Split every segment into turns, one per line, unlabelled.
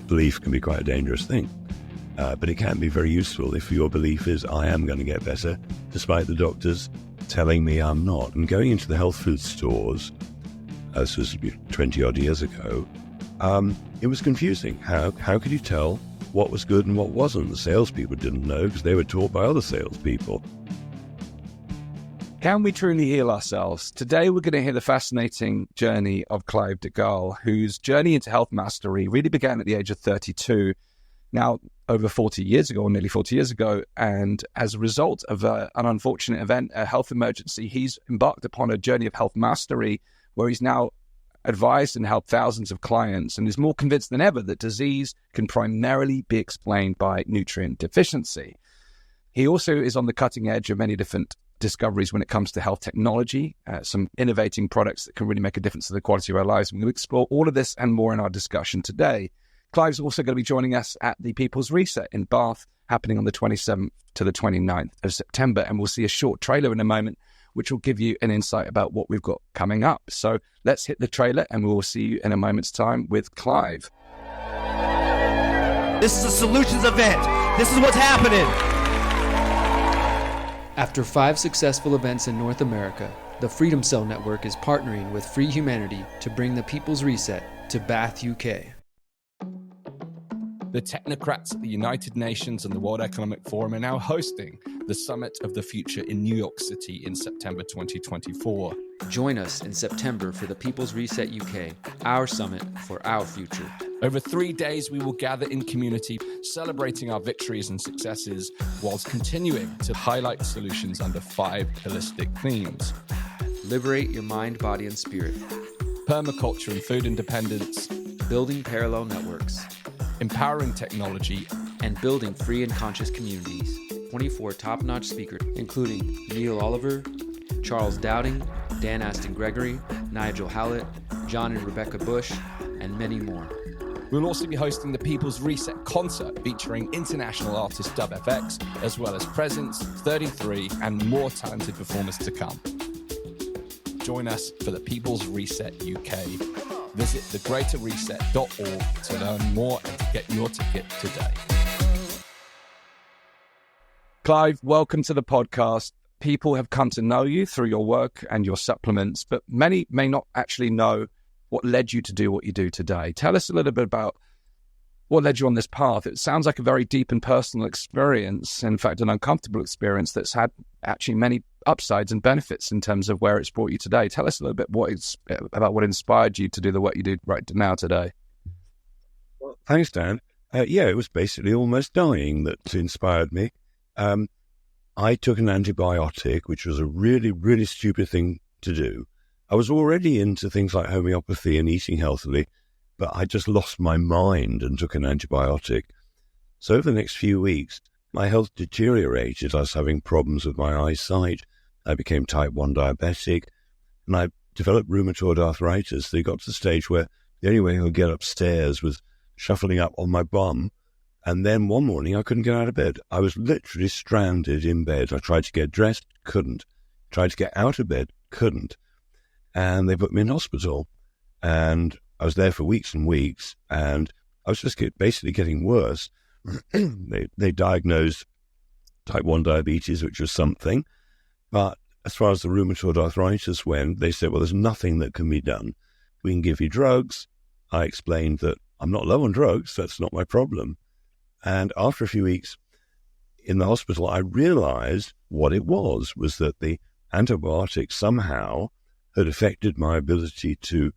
belief can be quite a dangerous thing. But it can be very useful if your belief is, I am going to get better, despite the doctors telling me I'm not. And going into the health food stores, this was 20-odd years ago, it was confusing. How could you tell what was good and what wasn't? The salespeople didn't know because they were taught by other salespeople.
Can we truly heal ourselves? Today, we're going to hear the fascinating journey of Clive De Carle, whose journey into health mastery really began at the age of 32, now over 40 years ago, or nearly 40 years ago. And as a result of an unfortunate event, a health emergency, he's embarked upon a journey of health mastery where he's now advised and helped thousands of clients and is more convinced than ever that disease can primarily be explained by nutrient deficiency. He also is on the cutting edge of many different discoveries when it comes to health technology, some innovating products that can really make a difference to the quality of our lives. We're going to explore all of this and more in our discussion today. Clive's also going to be joining us at the People's Reset in Bath, happening on the 27th to the 29th of September. And we'll see a short trailer in a moment, which will give you an insight about what we've got coming up. So let's hit the trailer and we'll see you in a moment's time with Clive.
This is a solutions event. This is what's happening.
After 5 successful events in North America, the Freedom Cell Network is partnering with Free Humanity to bring the People's Reset to Bath, UK.
The technocrats at the United Nations and the World Economic Forum are now hosting the Summit of the Future in New York City in September 2024.
Join us in September for the People's Reset UK, our summit for our future.
Over 3 days, we will gather in community, celebrating our victories and successes, whilst continuing to highlight solutions under 5 holistic themes.
Liberate your mind, body, and spirit.
Permaculture and food independence.
Building parallel networks.
Empowering technology.
And building free and conscious communities. 24 top-notch speakers, including Neil Oliver, Charles Dowding, Dan Astin-Gregory, Nigel Howlett, John and Rebecca Bush, and many more.
We'll also be hosting the People's Reset concert featuring international artist Dub FX, as well as Presence, 33, and more talented performers to come. Join us for the People's Reset UK. Visit thegreaterreset.org to learn more and to get your ticket today. Clive, welcome to the podcast. People have come to know you through your work and your supplements, but many may not actually know what led you to do what you do today. Tell us a little bit about what led you on this path. It sounds like a very deep and personal experience, in fact, an uncomfortable experience that's had actually many upsides and benefits in terms of where it's brought you today. Tell us a little bit about what inspired you to do the work you do right now today.
Well, thanks, Dan. It was basically almost dying that inspired me. I took an antibiotic, which was a really, really stupid thing to do. I was already into things like homeopathy and eating healthily, but I just lost my mind and took an antibiotic. So over the next few weeks, my health deteriorated. I was having problems with my eyesight. I became type 1 diabetic, and I developed rheumatoid arthritis. They got to the stage where the only way I could get upstairs was shuffling up on my bum. And then one morning, I couldn't get out of bed. I was literally stranded in bed. I tried to get dressed, couldn't. Tried to get out of bed, couldn't. And they put me in hospital. And I was there for weeks and weeks, and I was just basically getting worse. They diagnosed type 1 diabetes, which was something. But as far as the rheumatoid arthritis went, they said, well, there's nothing that can be done. We can give you drugs. I explained that I'm not low on drugs. That's not my problem. And after a few weeks in the hospital, I realized what it was that the antibiotics somehow had affected my ability to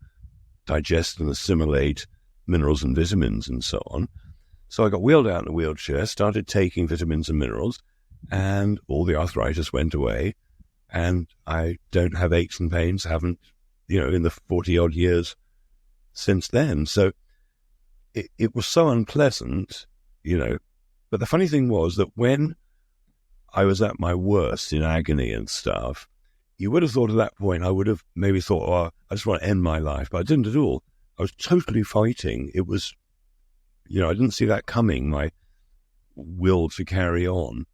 digest and assimilate minerals and vitamins and so on. So I got wheeled out in a wheelchair, started taking vitamins and minerals, and all the arthritis went away. And I don't have aches and pains, haven't, in the 40-odd years since then. So it was so unpleasant, But the funny thing was that when I was at my worst in agony and stuff, you would have thought at that point, I would have maybe thought, oh, I just want to end my life. But I didn't at all. I was totally fighting. It was, I didn't see that coming, my will to carry on.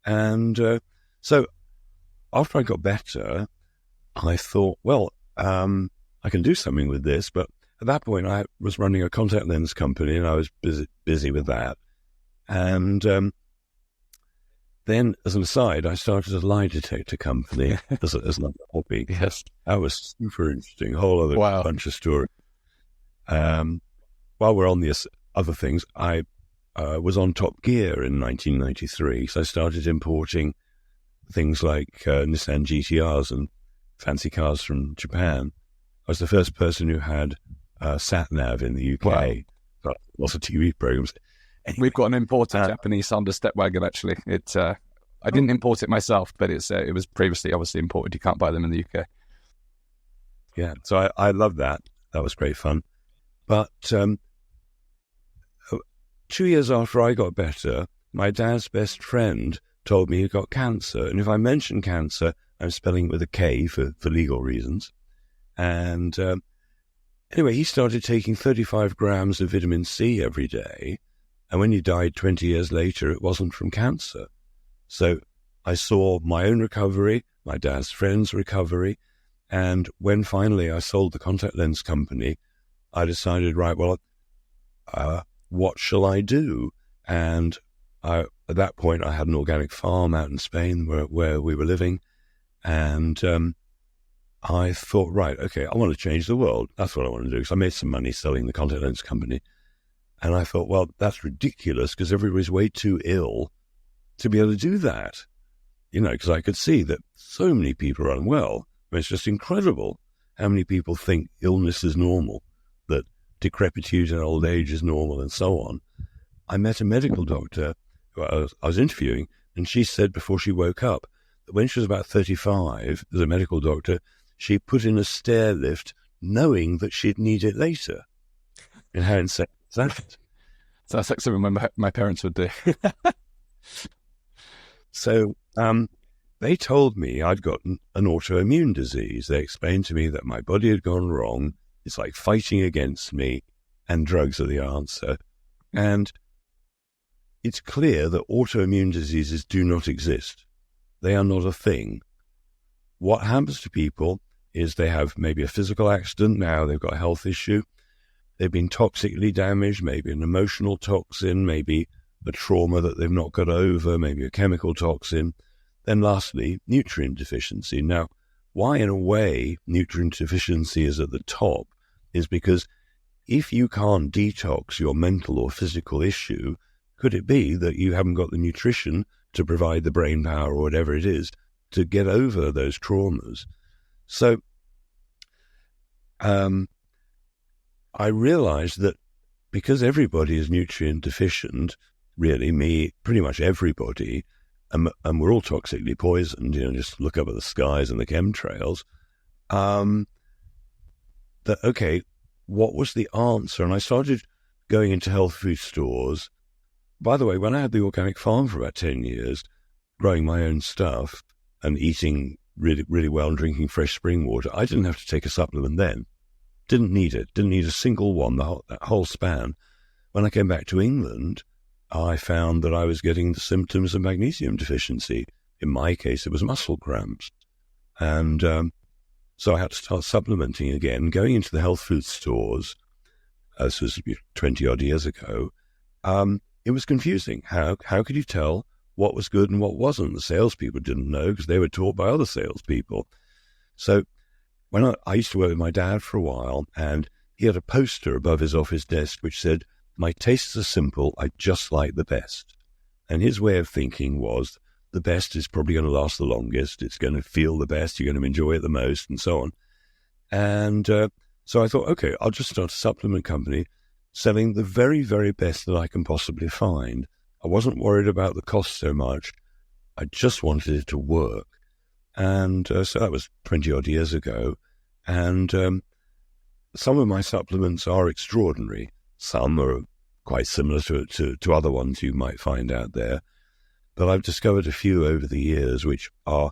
And so after I got better, I thought, well, I can do something with this. But at that point, I was running a contact lens company, and I was busy with that. And then, as an aside, I started a lie detector company as another hobby.
Yes.
That was super interesting. A whole other bunch of stories. While we're on the other things, I was on Top Gear in 1993, so I started importing things like Nissan GTRs and fancy cars from Japan. I was the first person who had sat-nav in the UK.
Wow.
Got lots of TV programs. Anyway,
We've got an imported Japanese Honda Stepwagon, actually. I didn't import it myself, but it was previously obviously imported. You can't buy them in the UK.
Yeah, so I love that. That was great fun. But 2 years after I got better, my dad's best friend told me he got cancer. And if I mention cancer, I'm spelling it with a K for legal reasons. And anyway, he started taking 35 grams of vitamin C every day. And when he died 20 years later, it wasn't from cancer. So I saw my own recovery, my dad's friend's recovery. And when finally I sold the contact lens company, I decided, right, well, what shall I do? And at that point, I had an organic farm out in Spain where we were living. And I thought, right, okay, I want to change the world. That's what I want to do. So I made some money selling the contact lens company. And I thought, well, that's ridiculous because everybody's way too ill to be able to do that. Because I could see that so many people are unwell. I mean, it's just incredible how many people think illness is normal, that decrepitude and old age is normal and so on. I met a medical doctor who I was interviewing, and she said before she woke up that when she was about 35, as a medical doctor, she put in a stair lift knowing that she'd need it later. And how insane is that?
So that's like something my parents would do.
So they told me I'd gotten an autoimmune disease. They explained to me that my body had gone wrong. It's like fighting against me, and drugs are the answer. And it's clear that autoimmune diseases do not exist. They are not a thing. What happens to people is they have maybe a physical accident, now they've got a health issue, they've been toxically damaged, maybe an emotional toxin, maybe a trauma that they've not got over, maybe a chemical toxin. Then lastly, nutrient deficiency. Now, why in a way nutrient deficiency is at the top is because if you can't detox your mental or physical issue, could it be that you haven't got the nutrition to provide the brain power or whatever it is to get over those traumas? So I realized that because everybody is nutrient deficient, really me, pretty much everybody, and we're all toxically poisoned, just look up at the skies and the chemtrails, that, okay, what was the answer? And I started going into health food stores. By the way, when I had the organic farm for about 10 years, growing my own stuff and eating really, really well and drinking fresh spring water, I didn't have to take a supplement then. Didn't need it. Didn't need a single one, that whole span. When I came back to England, I found that I was getting the symptoms of magnesium deficiency. In my case, it was muscle cramps. And so I had to start supplementing again, going into the health food stores. This was 20-odd years ago. It was confusing. How could you tell what was good and what wasn't? The salespeople didn't know because they were taught by other salespeople. So when I used to work with my dad for a while, and he had a poster above his office desk which said, "My tastes are simple, I just like the best." And his way of thinking was, the best is probably going to last the longest, it's going to feel the best, you're going to enjoy it the most, and so on. And so I thought, okay, I'll just start a supplement company selling the very, very best that I can possibly find. I wasn't worried about the cost so much. I just wanted it to work. And so that was 20-odd years ago. And some of my supplements are extraordinary. Some are quite similar to other ones you might find out there. But I've discovered a few over the years which are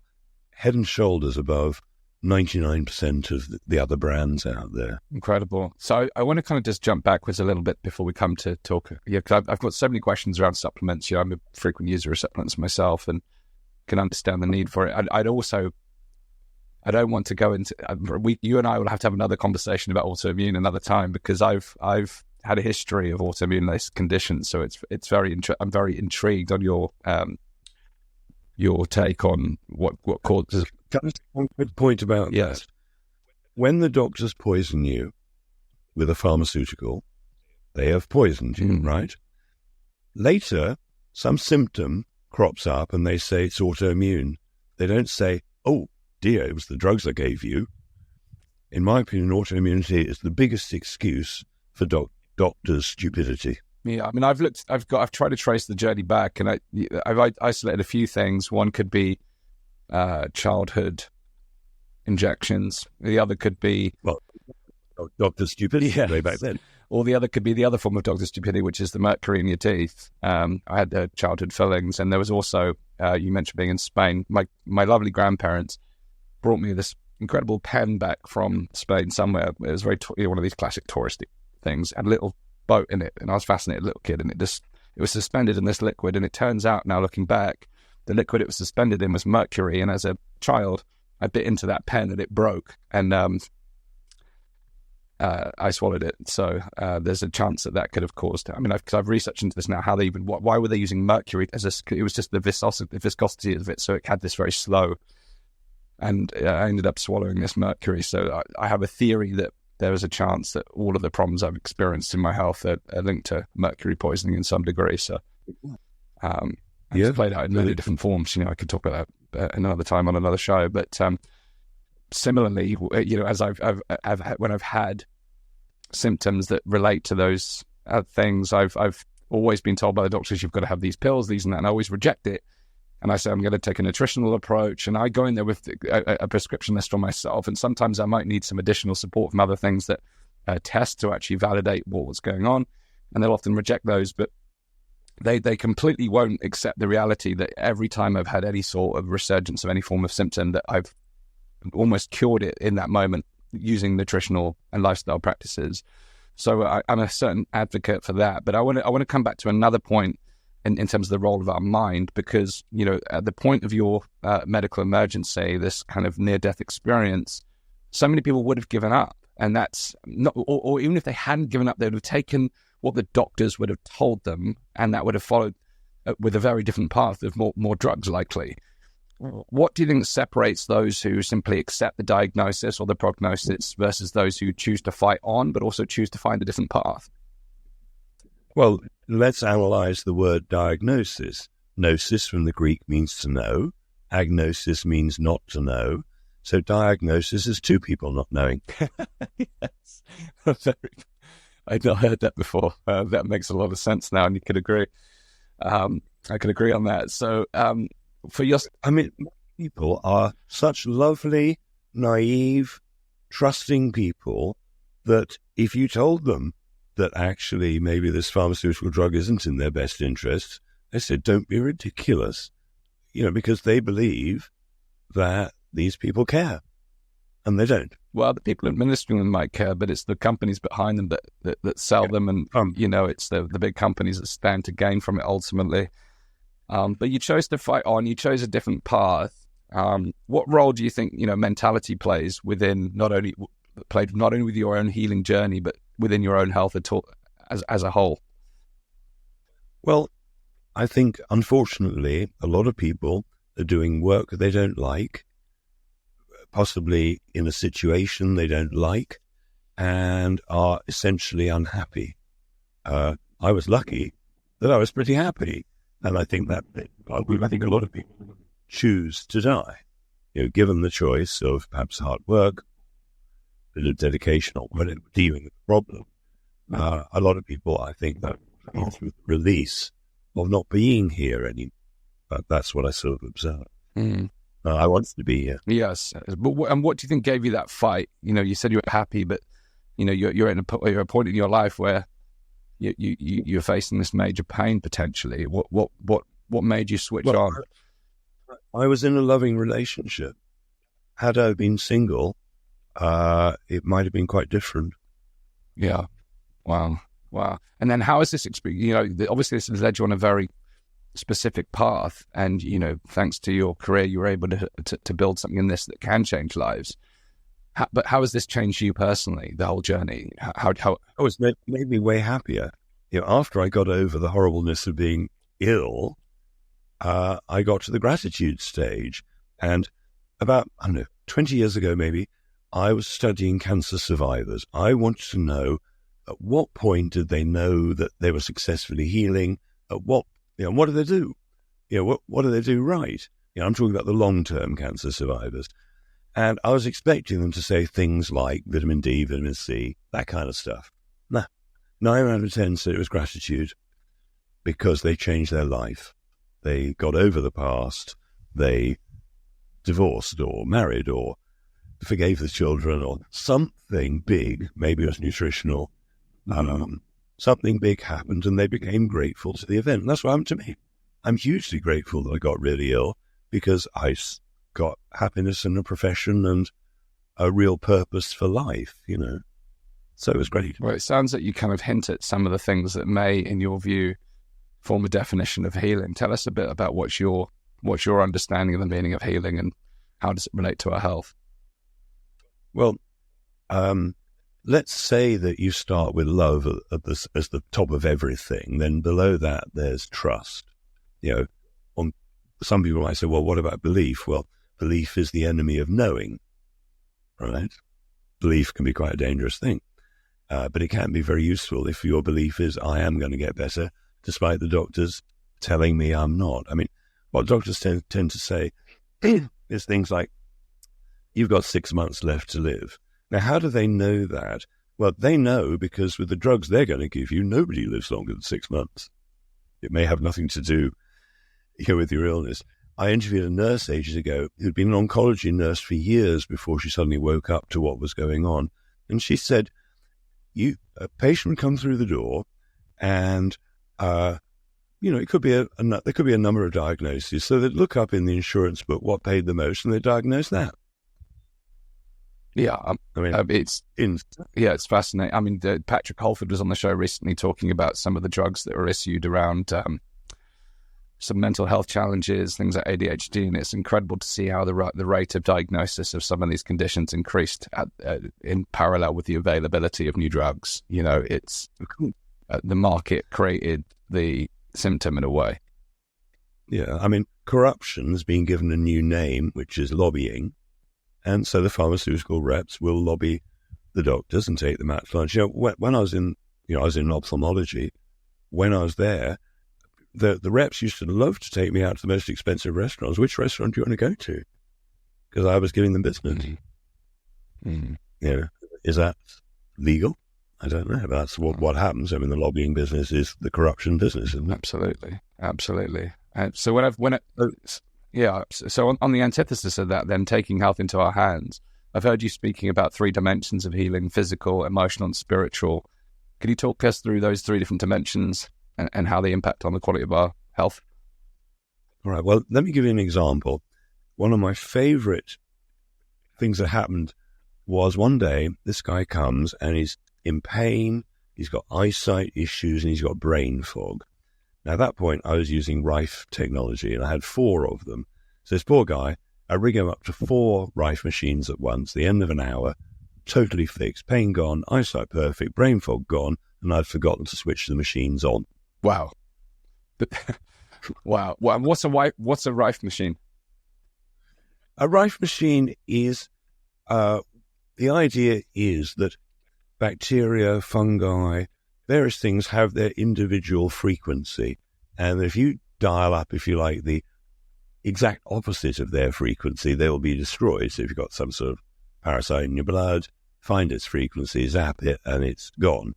head and shoulders above 99% of the other brands out there.
Incredible. So I want to kind of just jump backwards a little bit before we come to talk. Yeah, because I've got so many questions around supplements. I'm a frequent user of supplements myself and can understand the need for it. I'd also I don't want to go into. You and I will have to have another conversation about autoimmune another time, because I've had a history of autoimmune conditions. So it's very. I'm very intrigued on your take on what causes.
One quick point about that. When the doctors poison you with a pharmaceutical, they have poisoned you, right? Later, some symptom crops up and they say it's autoimmune. They don't say, oh dear, it was the drugs I gave you. In my opinion, autoimmunity is the biggest excuse for doctors' stupidity.
Yeah, I mean, I've tried to trace the journey back, and I've isolated a few things. One could be childhood injections. The other could be
doctor stupidity way back then.
Or the other could be the other form of doctor stupidity, which is the mercury in your teeth. I had childhood fillings, and there was also, you mentioned being in Spain. My lovely grandparents brought me this incredible pen back from Spain somewhere. It was very one of these classic touristy things, and a little boat in it, and I was fascinated, little kid, and it was suspended in this liquid, and it turns out now, looking back, the liquid it was suspended in was mercury, and as a child, I bit into that pen and it broke, and I swallowed it. So there's a chance that could have caused. I mean, I've researched into this now. How they even? Why were they using mercury as it was just the viscosity of it, so it had this very slow. And I ended up swallowing this mercury. So I have a theory that there is a chance that all of the problems I've experienced in my health are linked to mercury poisoning in some degree. So it's played out in many different forms. I could talk about that another time on another show. But similarly, as when I've had symptoms that relate to those things, I've always been told by the doctors, you've got to have these pills, these and that, and I always reject it. And I say, I'm going to take a nutritional approach, and I go in there with a prescription list for myself, and sometimes I might need some additional support from other things that test to actually validate what's going on, and they'll often reject those, but they completely won't accept the reality that every time I've had any sort of resurgence of any form of symptom, that I've almost cured it in that moment using nutritional and lifestyle practices. So I'm a certain advocate for that. But I want to come back to another point in terms of the role of our mind, because, at the point of your medical emergency, this kind of near-death experience, so many people would have given up. And that's not, or even if they hadn't given up, they would have taken what the doctors would have told them, and that would have followed with a very different path of more drugs likely. What do you think separates those who simply accept the diagnosis or the prognosis versus those who choose to fight on, but also choose to find a different path?
Well, let's analyze the word diagnosis. Gnosis from the Greek means to know. Agnosis means not to know. So diagnosis is two people not knowing.
Yes. I'd not heard that before. That makes a lot of sense now, and you could agree. I could agree on that. So
people are such lovely, naive, trusting people that if you told them that actually maybe this pharmaceutical drug isn't in their best interest, they said, don't be ridiculous, because they believe that these people care, and they don't.
Well, the people administering them might care, but it's the companies behind them that sell them, and it's the big companies that stand to gain from it ultimately. But you chose to fight on. You chose a different path. What role do you think mentality plays within not only with your own healing journey, but within your own health as a whole?
Well, I think unfortunately a lot of people are doing work they don't like, possibly in a situation they don't like, and are essentially unhappy. I was lucky that I was pretty happy, and I think a lot of people choose to die, given the choice of perhaps hard work, a bit of dedication, or whatever, dealing with the problem. A lot of people, I think, that through the release of not being here anymore. But that's what I sort of observe. I wanted to be here.
Yes, and what do you think gave you that fight? You said you were happy, but you're at a point in your life where you're facing this major pain potentially. What made you switch on?
I was in a loving relationship. Had I been single, it might have been quite different.
Yeah. Wow. And then how is this experience? Obviously this has led you on a very specific path, and thanks to your career, you were able to build something in this that can change lives. But how has this changed you personally? The whole journey. How?
Oh, it's made me way happier. After I got over the horribleness of being ill, I got to the gratitude stage, and about 20 years ago, maybe, I was studying cancer survivors. I wanted to know at what point did they know that they were successfully healing? At what do they do? What do they do right? I'm talking about the long-term cancer survivors. And I was expecting them to say things like vitamin D, vitamin C, that kind of stuff. Nah, 9 out of 10 said it was gratitude because they changed their life. They got over the past. They divorced or married or forgave the children or something big, maybe it was nutritional. Something big happened and they became grateful to the event. And that's what happened to me. I'm hugely grateful that I got really ill because I got happiness in a profession and a real purpose for life, So it was great.
Well, it sounds like you kind of hint at some of the things that may, in your view, form a definition of healing. Tell us a bit about what's your understanding of the meaning of healing and how does it relate to our health?
Well, let's say that you start with love as the top of everything. Then below that, there's trust. Some people might say, well, what about belief? Well, belief is the enemy of knowing, right? Belief can be quite a dangerous thing, but it can be very useful if your belief is, I am going to get better, despite the doctors telling me I'm not. I mean, what doctors tend to say is things like, you've got 6 months left to live. Now, how do they know that? Well, they know because with the drugs they're going to give you, nobody lives longer than 6 months. It may have nothing to do with your illness. I interviewed a nurse ages ago who'd been an oncology nurse for years before she suddenly woke up to what was going on. And she said, a patient would come through the door and, it could be there could be a number of diagnoses. So they'd look up in the insurance book what paid the most and they'd diagnose that.
Yeah, it's fascinating. I mean, Patrick Holford was on the show recently talking about some of the drugs that were issued around some mental health challenges, things like ADHD, and it's incredible to see how the rate of diagnosis of some of these conditions increased in parallel with the availability of new drugs. It's the market created the symptom in a way.
Yeah, I mean, corruption has been given a new name, which is lobbying. And so the pharmaceutical reps will lobby the doctors and take them out to lunch. When I was in ophthalmology, when I was there, the reps used to love to take me out to the most expensive restaurants. Which restaurant do you want to go to? Because I was giving them business. Is that legal? I don't know. But that's what happens. I mean, the lobbying business is the corruption business, isn't it?
Absolutely. So So on the antithesis of that, then taking health into our hands, I've heard you speaking about 3 dimensions of healing: physical, emotional, and spiritual. Could you talk us through those 3 different dimensions and how they impact on the quality of our health?
All right. Well, let me give you an example. One of my favorite things that happened was one day this guy comes and he's in pain, he's got eyesight issues, and he's got brain fog. Now, at that point, I was using Rife technology, and I had 4 of them. So this poor guy, I rig him up to 4 Rife machines at once, the end of an hour, totally fixed, pain gone, eyesight perfect, brain fog gone, and I'd forgotten to switch the machines on.
Wow. Wow. What's a Rife machine?
A Rife machine is, the idea is that bacteria, fungi, various things have their individual frequency. And if you dial up, if you like, the exact opposite of their frequency, they will be destroyed. So if you've got some sort of parasite in your blood, find its frequency, zap it, and it's gone.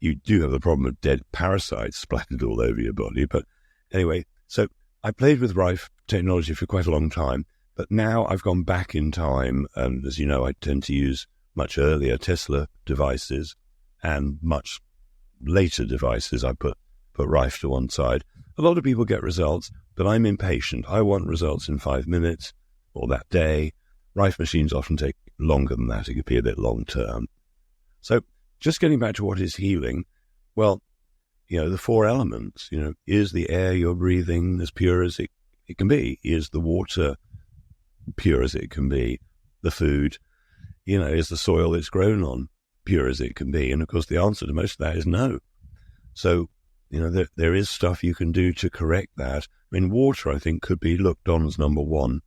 You do have the problem of dead parasites splattered all over your body. But anyway, so I played with Rife technology for quite a long time, but now I've gone back in time. And as you know, I tend to use much earlier Tesla devices and much later devices. I put Rife to one side. A lot of people get results, but I'm impatient. I want results in 5 minutes or that day. Rife machines often take longer than that. It could be a bit long term. So just getting back to what is healing, well, the four elements. Is the air you're breathing as pure as it can be? Is the water pure as it can be? The food, is the soil it's grown on pure as it can be? And of course, the answer to most of that is no. So, there is stuff you can do to correct that. I mean, water, I think, could be looked on as number one,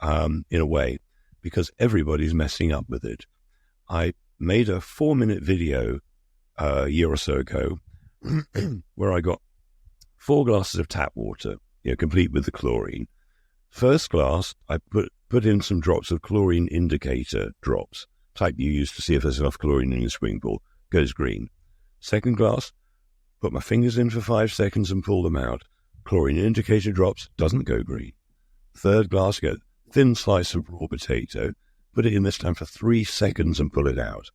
in a way, because everybody's messing up with it. I made a 4-minute video a year or so ago where I got 4 glasses of tap water, complete with the chlorine. First glass, I put in some drops of chlorine indicator drops, type you use to see if there's enough chlorine in your swimming pool, goes green. Second glass, put my fingers in for 5 seconds and pull them out. Chlorine indicator drops, doesn't go green. Third glass, get thin slice of raw potato, put it in this time for 3 seconds and pull it out.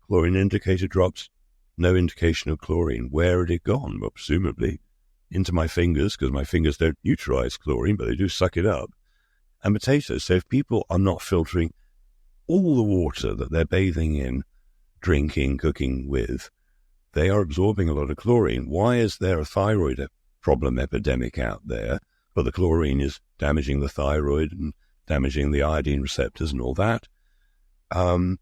Chlorine indicator drops, no indication of chlorine. Where had it gone? Well, presumably into my fingers, because my fingers don't neutralize chlorine, but they do suck it up. And potatoes. So if people are not filtering all the water that they're bathing in, drinking, cooking with, they are absorbing a lot of chlorine. Why is there a thyroid problem epidemic out there? Well, the chlorine is damaging the thyroid and damaging the iodine receptors and all that. The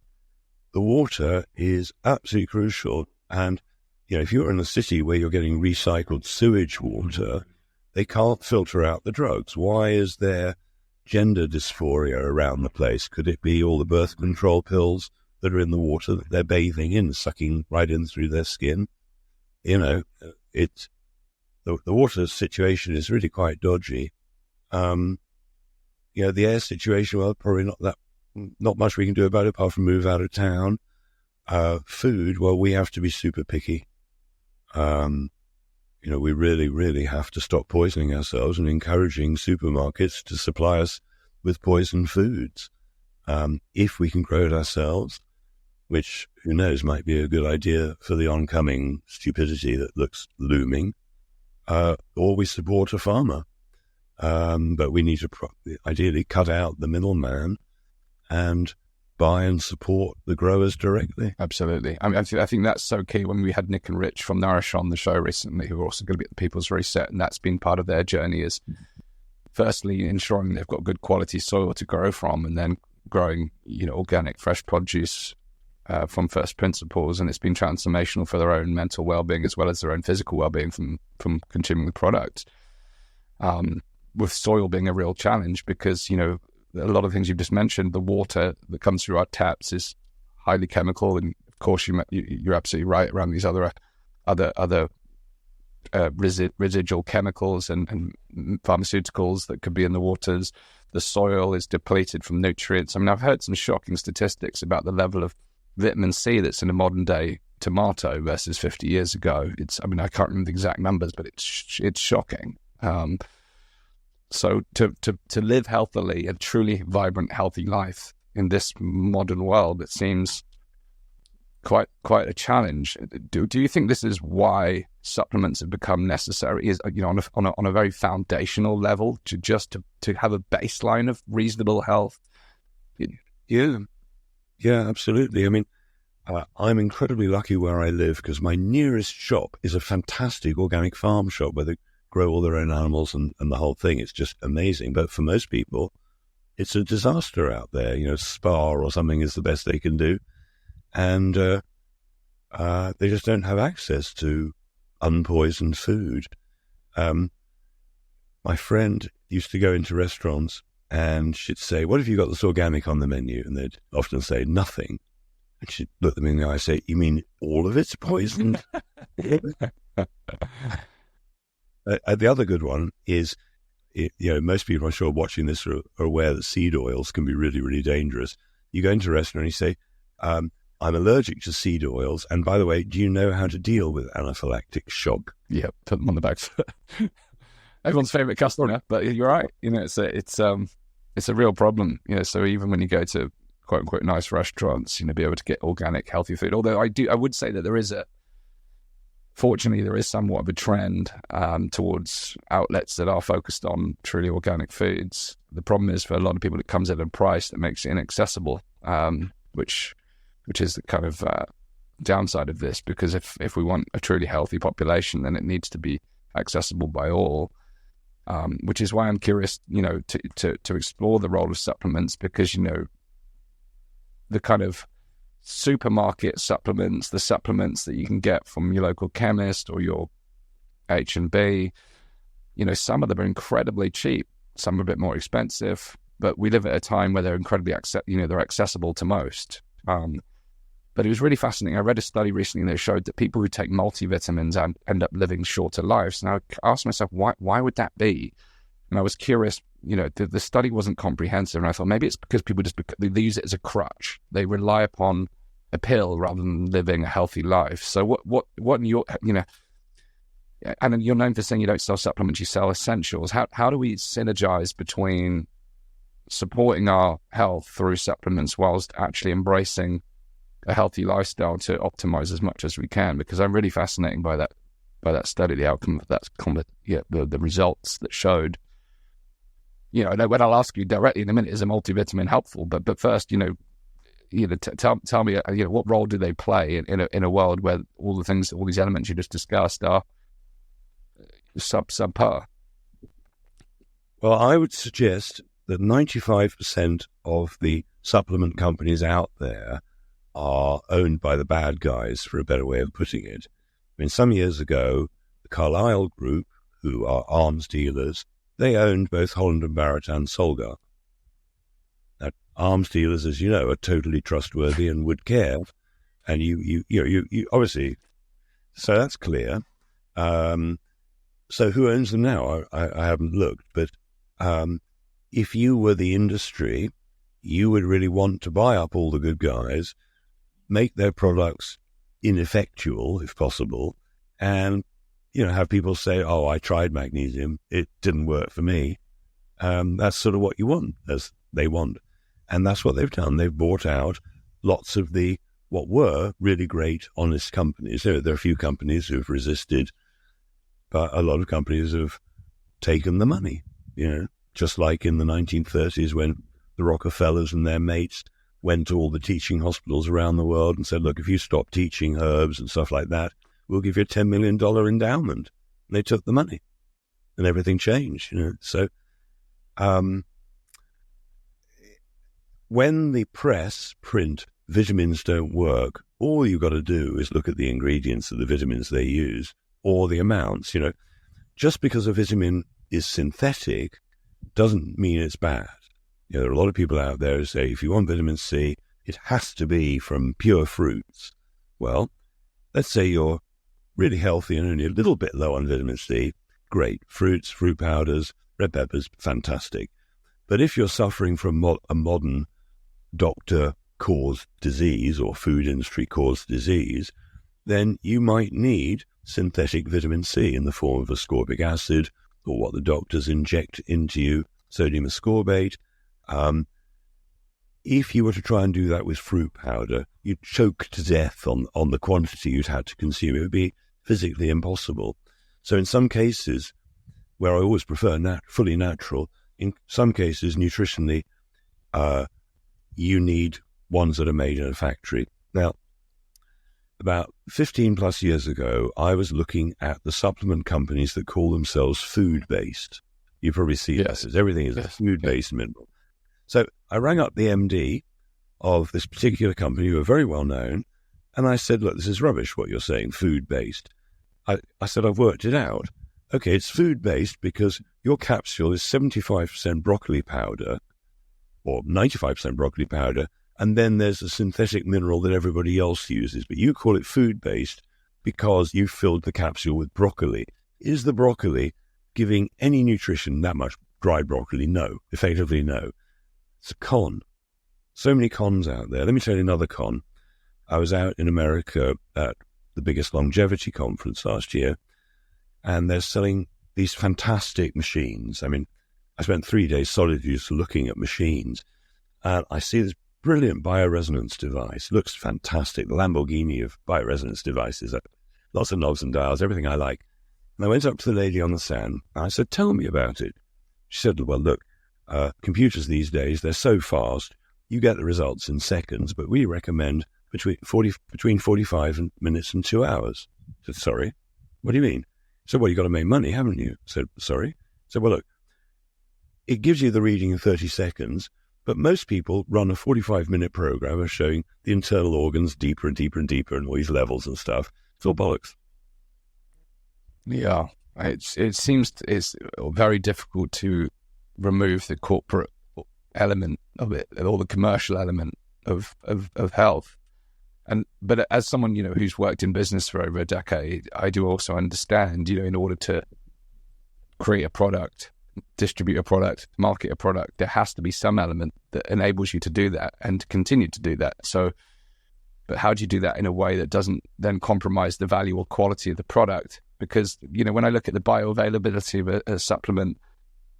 water is absolutely crucial. And, if you're in a city where you're getting recycled sewage water, they can't filter out the drugs. Why is there gender dysphoria around the place? Could it be all the birth control pills that are in the water that they're bathing in, sucking right in through their skin? The water situation is really quite dodgy. The air situation, well, probably not much we can do about it apart from move out of town. Food, well, we have to be super picky. We really, really have to stop poisoning ourselves and encouraging supermarkets to supply us with poisoned foods. If we can grow it ourselves, which, who knows, might be a good idea for the oncoming stupidity that looks looming, or we support a farmer. But we need to ideally cut out the middleman and buy and support the growers directly.
Absolutely. I think that's so key. When we had Nick and Rich from Nourish on the show recently, who are also going to be at the People's Reset, and that's been part of their journey, is firstly ensuring they've got good quality soil to grow from, and then growing, organic, fresh produce from first principles. And it's been transformational for their own mental well-being as well as their own physical well-being from consuming the product. With soil being a real challenge because, a lot of things you've just mentioned, the water that comes through our taps is highly chemical, and of course you're absolutely right around these other residual chemicals and pharmaceuticals that could be in the waters. The soil is depleted from nutrients. I mean, I've heard some shocking statistics about the level of vitamin C that's in a modern day tomato versus 50 years ago. I can't remember the exact numbers, but it's shocking. So to live healthily, a truly vibrant, healthy life in this modern world, it seems quite a challenge. Do you think this is why supplements have become necessary? Is on a very foundational level to have a baseline of reasonable health?
Yeah, absolutely. I mean, I'm incredibly lucky where I live because my nearest shop is a fantastic organic farm shop where they grow all their own animals and the whole thing. It's just amazing. But for most people, it's a disaster out there. Spa or something is the best they can do. And they just don't have access to unpoisoned food. My friend used to go into restaurants and she'd say, "What have you got that's organic on the menu?" And they'd often say, "Nothing." And she'd look them in the eye and say, "You mean all of it's poisoned?" The other good one is, most people I'm sure watching this are aware that seed oils can be really, really dangerous. You go into a restaurant and you say, "I'm allergic to seed oils. And by the way, do you know how to deal with anaphylactic shock?"
Yeah, put them on the back foot. Everyone's favorite customer, but you're right. It's a real problem. So even when you go to quote unquote nice restaurants, be able to get organic, healthy food. Although I would say that fortunately, there is somewhat of a trend towards outlets that are focused on truly organic foods. The problem is for a lot of people, it comes at a price that makes it inaccessible, which is the kind of downside of this, because if we want a truly healthy population, then it needs to be accessible by all. Which is why I'm curious, to explore the role of supplements, because, the kind of supermarket supplements, the supplements that you can get from your local chemist or your H&B, some of them are incredibly cheap, some are a bit more expensive, but we live at a time where they're incredibly they're accessible to most. But it was really fascinating. I read a study recently that showed that people who take multivitamins end up living shorter lives. And I asked myself, why would that be? And I was curious, the study wasn't comprehensive. And I thought maybe it's because people they use it as a crutch. They rely upon a pill rather than living a healthy life. So what in your, and you're known for saying you don't sell supplements, you sell essentials. How do we synergize between supporting our health through supplements whilst actually embracing a healthy lifestyle to optimize as much as we can? Because I'm really fascinated by that study, the outcome of that, the results that showed. When I'll ask you directly in a minute, is a multivitamin helpful? But first, tell me, what role do they play in a world where all these elements you just discussed are subpar?
Well, I would suggest that 95% of the supplement companies out there are owned by the bad guys, for a better way of putting it. I mean, some years ago, the Carlyle Group, who are arms dealers, they owned both Holland & Barrett and Solgar. Now, arms dealers, as you know, are totally trustworthy and would care. And you obviously, so that's clear. So who owns them now? I haven't looked, but if you were the industry, you would really want to buy up all the good guys, make their products ineffectual, if possible, and, have people say, oh, I tried magnesium, it didn't work for me. That's sort of what you want, as they want. And that's what they've done. They've bought out lots of what were really great, honest companies. There are a few companies who've resisted, but a lot of companies have taken the money, just like in the 1930s when the Rockefellers and their mates went to all the teaching hospitals around the world and said, look, if you stop teaching herbs and stuff like that, we'll give you a $10 million endowment. And they took the money and everything changed, So when the press print vitamins don't work, all you've got to do is look at the ingredients of the vitamins they use or the amounts. Just because a vitamin is synthetic doesn't mean it's bad. There are a lot of people out there who say, if you want vitamin C, it has to be from pure fruits. Well, let's say you're really healthy and only a little bit low on vitamin C. Great. Fruits, fruit powders, red peppers, fantastic. But if you're suffering from a modern doctor-caused disease or food industry-caused disease, then you might need synthetic vitamin C in the form of ascorbic acid or what the doctors inject into you, sodium ascorbate. If you were to try and do that with fruit powder, you'd choke to death on the quantity you'd had to consume. It would be physically impossible. So in some cases, where I always prefer fully natural, in some cases, nutritionally, you need ones that are made in a factory. Now, about 15 plus years ago, I was looking at the supplement companies that call themselves food-based. You probably see this. Everything is a food-based mineral. So I rang up the MD of this particular company, who are very well known, and I said, look, this is rubbish what you're saying, food-based. I said, I've worked it out. Okay, it's food-based because your capsule is 75% broccoli powder or 95% broccoli powder, and then there's a synthetic mineral that everybody else uses. But you call it food-based because you filled the capsule with broccoli. Is the broccoli giving any nutrition that much? Dried broccoli? No. Effectively, no. It's a con. So many cons out there. Let me tell you another con. I was out in America at the biggest longevity conference last year, and they're selling these fantastic machines. I mean, I spent 3 days solid use looking at machines, and I see this brilliant bioresonance device. Looks fantastic. The Lamborghini of bioresonance devices. Lots of knobs and dials, everything I like. And I went up to the lady on the stand, and I said, tell me about it. She said, well, look, computers these days, they're so fast, you get the results in seconds, but we recommend between 45 minutes and 2 hours. I said, sorry, what do you mean? So, well, you've got to make money, haven't you? I said, sorry. So, well, look, it gives you the reading in 30 seconds, but most people run a 45-minute program of showing the internal organs deeper and deeper and deeper and all these levels and stuff. It's all bollocks.
Yeah, it seems it's very difficult to remove the corporate element of it, or the commercial element of health. But as someone, who's worked in business for over a decade, I do also understand, in order to create a product, distribute a product, market a product, there has to be some element that enables you to do that and to continue to do that. So, but how do you do that in a way that doesn't then compromise the value or quality of the product? Because, when I look at the bioavailability of a supplement,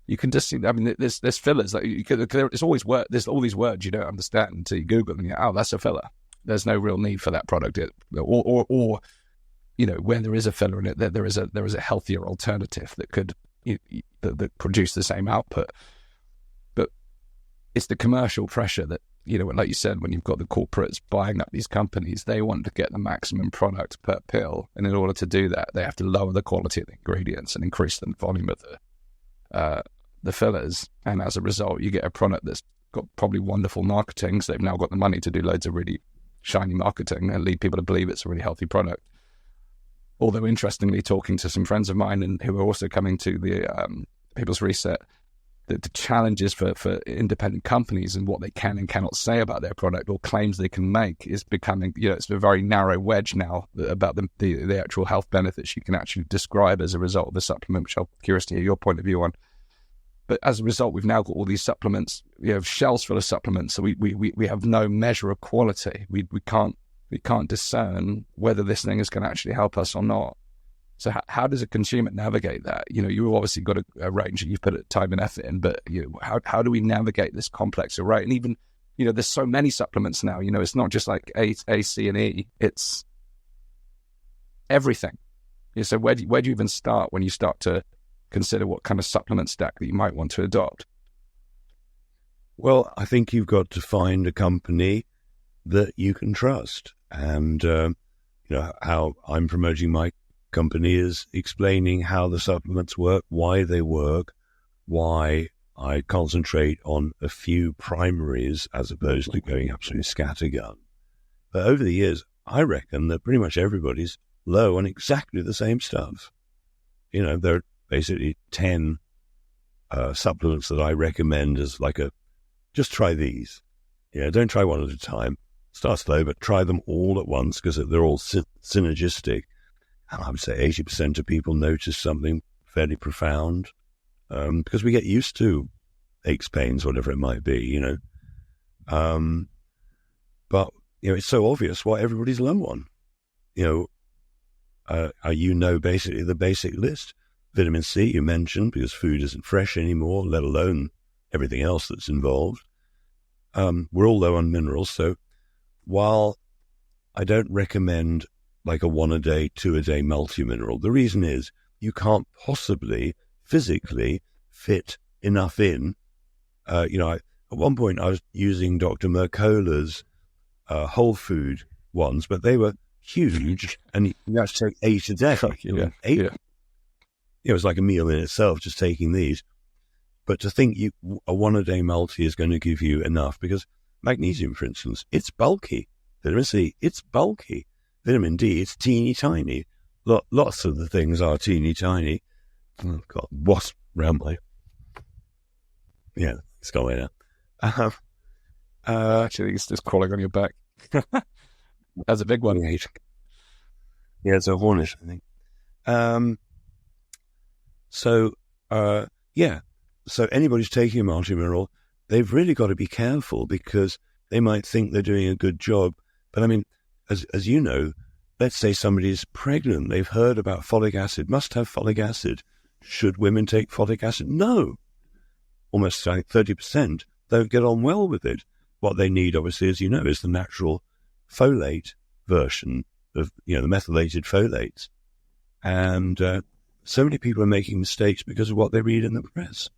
you can just see, there's fillers. Like there's always there's all these words you don't understand until you Google them. Oh, that's a filler. There's no real need for that product. Or when there is a filler in it, there is a healthier alternative that could that produce the same output. But it's the commercial pressure that, like you said, when you've got the corporates buying up these companies, they want to get the maximum product per pill. And in order to do that, they have to lower the quality of the ingredients and increase the volume of the fillers. And as a result, you get a product that's got probably wonderful marketing. So they've now got the money to do loads of really shiny marketing and lead people to believe it's a really healthy product. Although, interestingly, talking to some friends of mine and who are also coming to the People's Reset, the challenges for independent companies and what they can and cannot say about their product or claims they can make is becoming, it's a very narrow wedge now about the actual health benefits you can actually describe as a result of the supplement, which I'm curious to hear your point of view on. But as a result, we've now got all these supplements. We have shelves full of supplements, so we have no measure of quality. We can't discern whether this thing is going to actually help us or not. So how does a consumer navigate that? You've obviously got a range that you've put time and effort in, but how do we navigate this complex array? And even, there's so many supplements now. It's not just like A, C, and E. It's everything. So where do you even start when you start to consider what kind of supplement stack that you might want to adopt?
Well, I think you've got to find a company that you can trust. And, how I'm promoting my company is explaining how the supplements work, why they work, why I concentrate on a few primaries as opposed to going absolutely scattergun. But over the years, I reckon that pretty much everybody's low on exactly the same stuff. There are basically 10 supplements that I recommend as just try these. Don't try one at a time. Start slow, but try them all at once because they're all synergistic. And I would say 80% of people notice something fairly profound because we get used to aches, pains, whatever it might be, But, it's so obvious what everybody's low on. Basically the basic list. Vitamin C you mentioned because food isn't fresh anymore, let alone everything else that's involved. We're all low on minerals, so while I don't recommend like a 1-a-day, 2-a-day multi-mineral, the reason is you can't possibly physically fit enough in. At one point I was using Dr. Mercola's whole food ones, but they were huge, and you have to take 8 a day. Eight. Yeah. It was like a meal in itself, just taking these. But to think a 1-a-day multi is going to give you enough, because magnesium, for instance, it's bulky. Vitamin C, it's bulky. Vitamin D, it's teeny tiny. Lots of the things are teeny tiny. Oh, God, wasp round my... Yeah, it's gone away now.
Actually, it's just crawling on your back. That's a big one.
Yeah, it's a hornet, I think. So anybody's taking a multimineral, they've really got to be careful because they might think they're doing a good job. But I mean, as you know, let's say somebody's pregnant, they've heard about folic acid, must have folic acid. Should women take folic acid? No. Almost like 30% don't get on well with it. What they need, obviously, as you know, is the natural folate version of, the methylated folates. And so many people are making mistakes because of what they read in the press.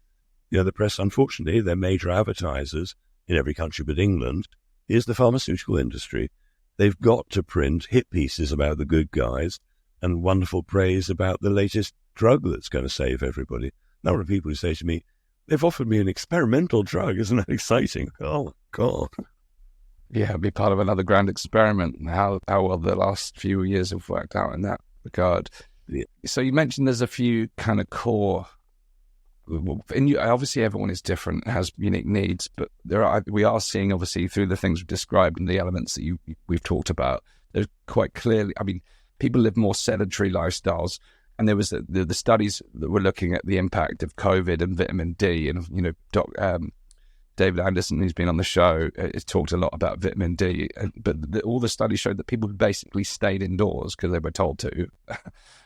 The press, unfortunately, their major advertisers in every country but England is the pharmaceutical industry. they've got to print hit pieces about the good guys and wonderful praise about the latest drug that's going to save everybody. A number of people who say to me, they've offered me an experimental drug. Isn't that exciting? Oh, God.
Yeah, be part of another grand experiment. How well the last few years have worked out in that regard.
Yeah.
So you mentioned there's a few kind of core, and obviously everyone is different, has unique needs, but we are seeing obviously through the things we've described and the elements that we've talked about, there's quite clearly, I mean, people live more sedentary lifestyles, and there was the studies that were looking at the impact of COVID and vitamin D, and David Anderson, who's been on the show, has talked a lot about vitamin D, but all the studies showed that people basically stayed indoors because they were told to.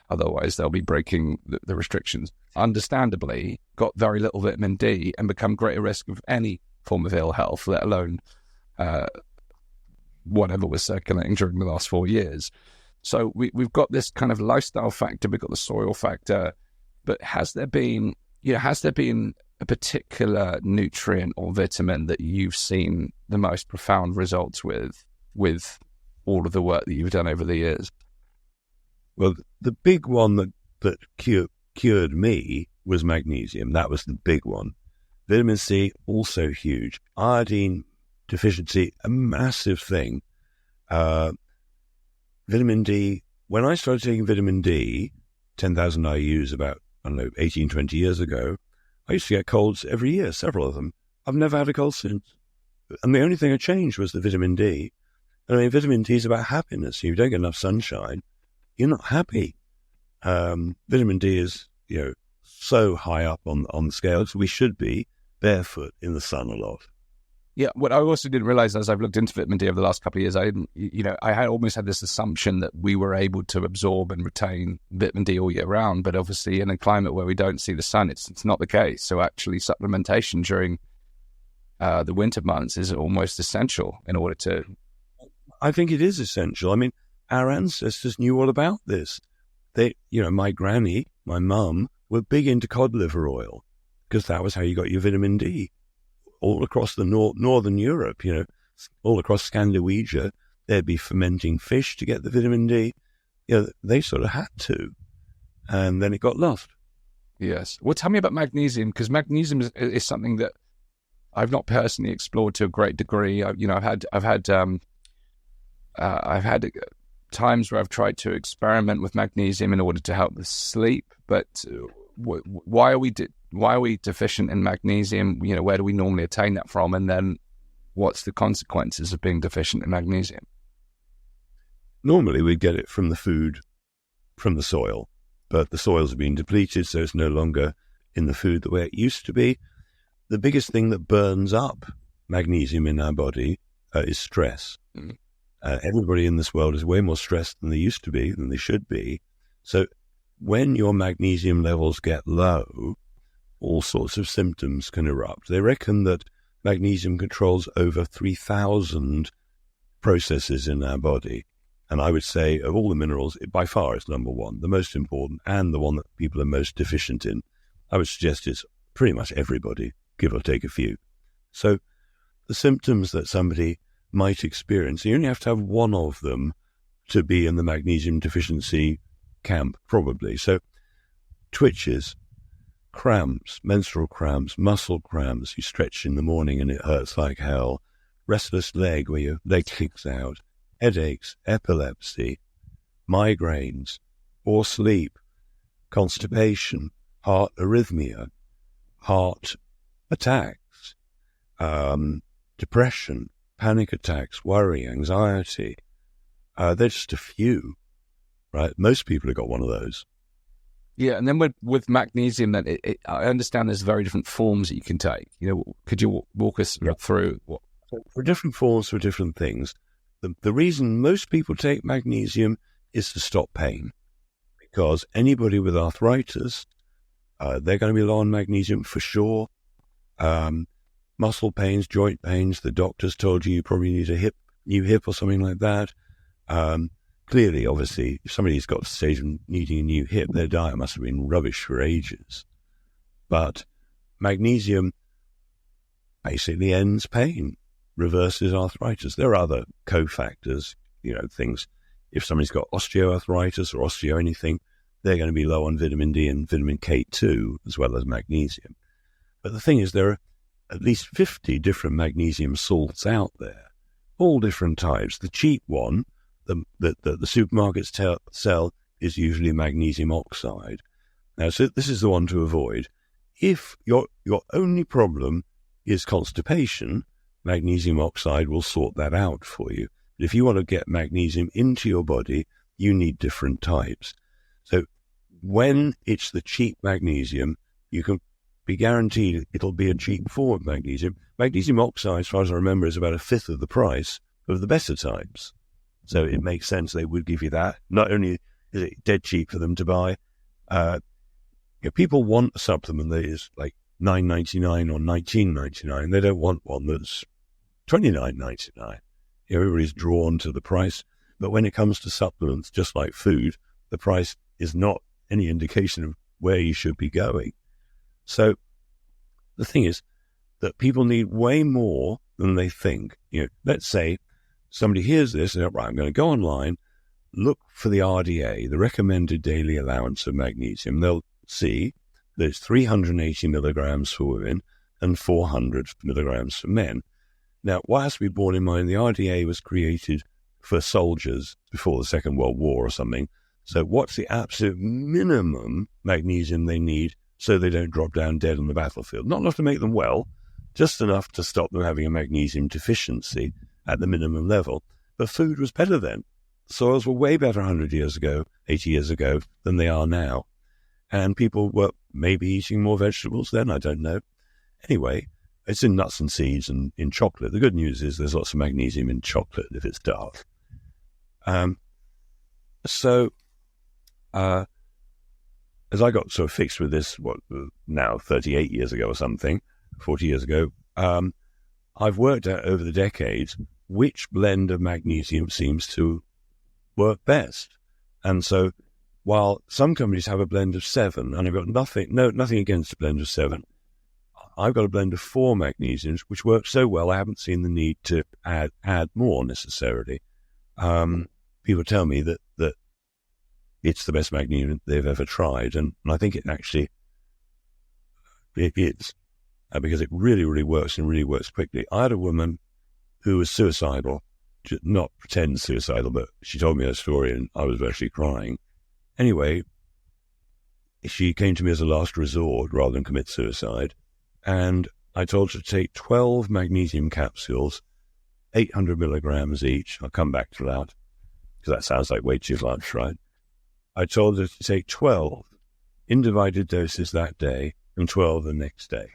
Otherwise, they'll be breaking the restrictions. Understandably, got very little vitamin D and become greater risk of any form of ill health, let alone whatever was circulating during the last 4 years. So we've got this kind of lifestyle factor, we've got the soil factor, but has there been a particular nutrient or vitamin that you've seen the most profound results with all of the work that you've done over the years?
Well, the big one that cured me was magnesium. That was the big one. Vitamin C, also huge. Iodine deficiency, a massive thing. Vitamin D, when I started taking vitamin D, 10,000 IUs about, 18, 20 years ago, I used to get colds every year, several of them. I've never had a cold since. And the only thing that changed was the vitamin D. And I mean, vitamin D is about happiness. If you don't get enough sunshine, you're not happy. Vitamin D is, so high up on the scales. We should be barefoot in the sun a lot.
Yeah, what I also didn't realize as I've looked into vitamin D over the last couple of years, I had almost had this assumption that we were able to absorb and retain vitamin D all year round, but obviously in a climate where we don't see the sun, it's not the case. So actually supplementation during the winter months is almost essential in order to...
I think it is essential. I mean, our ancestors knew all about this. They, my granny, my mum, were big into cod liver oil because that was how you got your vitamin D. All across the northern Europe, all across Scandinavia, they'd be fermenting fish to get the vitamin D. They sort of had to, and then it got lost.
Yes. Well, tell me about magnesium, because magnesium is something that I've not personally explored to a great degree. I've had times where I've tried to experiment with magnesium in order to help with sleep, but why are we deficient in magnesium? Where do we normally attain that from? And then what's the consequences of being deficient in magnesium?
Normally we get it from the food, from the soil, but the soils have been depleted, so it's no longer in the food the way it used to be. The biggest thing that burns up magnesium in our body is stress. Mm. Everybody in this world is way more stressed than they used to be, than they should be. So when your magnesium levels get low, all sorts of symptoms can erupt. They reckon that magnesium controls over 3,000 processes in our body. And I would say of all the minerals, it by far is number one, the most important, and the one that people are most deficient in. I would suggest it's pretty much everybody, give or take a few. So the symptoms that somebody might experience, you only have to have one of them to be in the magnesium deficiency camp, probably. So twitches, cramps, menstrual cramps, muscle cramps, you stretch in the morning and it hurts like hell, restless leg where your leg kicks out, headaches, epilepsy, migraines, poor sleep, constipation, heart arrhythmia, heart attacks, depression, panic attacks, worry, anxiety. They're just a few, right? Most people have got one of those.
Yeah, and then with magnesium, then I understand there's very different forms that you can take. Could you walk us through what?
For different forms, for different things. The reason most people take magnesium is to stop pain, because anybody with arthritis, they're going to be low on magnesium for sure. Muscle pains, joint pains, the doctors told you probably need a new hip or something like that. Clearly, obviously, if somebody's got to the stage of needing a new hip, their diet must have been rubbish for ages. But magnesium basically ends pain, reverses arthritis. There are other cofactors, things. If somebody's got osteoarthritis or osteo anything, they're going to be low on vitamin D and vitamin K2, as well as magnesium. But the thing is, there are at least 50 different magnesium salts out there, all different types. The cheap one that the supermarkets sell is usually magnesium oxide. Now, so this is the one to avoid. If your only problem is constipation, magnesium oxide will sort that out for you. But if you want to get magnesium into your body, you need different types. So when it's the cheap magnesium, you can be guaranteed it'll be a cheap form of magnesium. Magnesium oxide, as far as I remember, is about a fifth of the price of the better types. So it makes sense they would give you that. Not only is it dead cheap for them to buy, people want a supplement that is like $9.99 or $19.99. They don't want one that's $29.99. Everybody's drawn to the price. But when it comes to supplements, just like food, the price is not any indication of where you should be going. So the thing is that people need way more than they think. Let's say somebody hears this and right, I'm going to go online, look for the RDA, the recommended daily allowance of magnesium. They'll see that it's 380 milligrams for women and 400 milligrams for men. Now, what has to be borne in mind, the RDA was created for soldiers before the Second World War or something. So what's the absolute minimum magnesium they need so they don't drop down dead on the battlefield? Not enough to make them well, just enough to stop them having a magnesium deficiency at the minimum level. But food was better then. Soils were way better 100 years ago, 80 years ago than they are now. And people were maybe eating more vegetables then, I don't know. Anyway, it's in nuts and seeds and in chocolate. The good news is there's lots of magnesium in chocolate if it's dark. As I got sort of fixed with this, now 38 years ago or something, 40 years ago, I've worked out over the decades which blend of magnesium seems to work best. And so while some companies have a blend of 7, and I've got nothing against a blend of 7, I've got a blend of 4 magnesiums, which works so well I haven't seen the need to add more necessarily. People tell me that it's the best magnesium they've ever tried, and I think it actually it is, because it really, really works and really works quickly. I had a woman who was suicidal, not pretend suicidal, but she told me her story and I was virtually crying. Anyway, she came to me as a last resort rather than commit suicide, and I told her to take 12 magnesium capsules, 800 milligrams each. I'll come back to that, because that sounds like way too much, right? I told her to take 12 in divided doses that day and 12 the next day.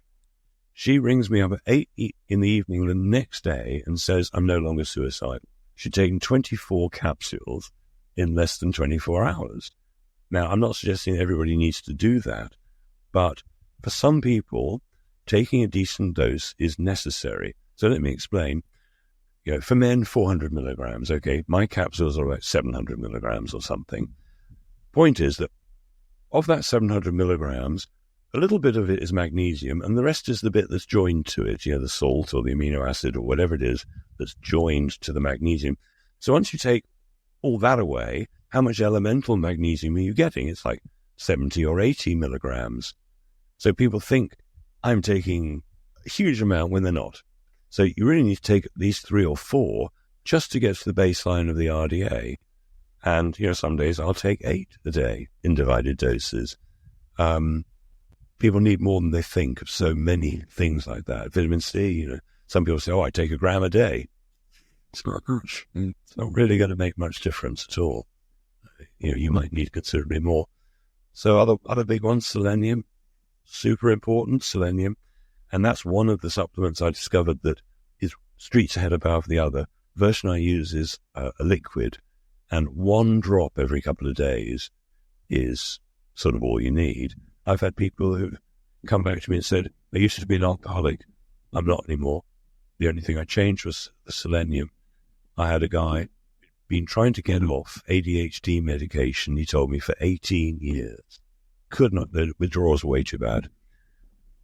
She rings me up at 8 in the evening the next day and says, I'm no longer suicidal. She'd taken 24 capsules in less than 24 hours. Now, I'm not suggesting everybody needs to do that, but for some people, taking a decent dose is necessary. So let me explain. For men, 400 milligrams, okay, my capsules are about 700 milligrams or something. Point is that of that 700 milligrams, a little bit of it is magnesium, and the rest is the bit that's joined to it, the salt or the amino acid or whatever it is that's joined to the magnesium. So once you take all that away, how much elemental magnesium are you getting? It's like 70 or 80 milligrams. So people think I'm taking a huge amount when they're not. So you really need to take at least 3 or 4 just to get to the baseline of the RDA. And, some days I'll take 8 a day in divided doses. People need more than they think of so many things like that. Vitamin C, some people say, I take 1 gram a day. It's not much. It's not really going to make much difference at all. You might need considerably more. So other big ones, selenium, super important, selenium. And that's one of the supplements I discovered that is streets ahead above the other. The version I use is a liquid, and 1 drop every couple of days is sort of all you need. I've had people who come back to me and said, I used to be an alcoholic. I'm not anymore. The only thing I changed was the selenium. I had a guy been trying to get off ADHD medication, he told me, for 18 years. Could not, the withdrawals were way too bad.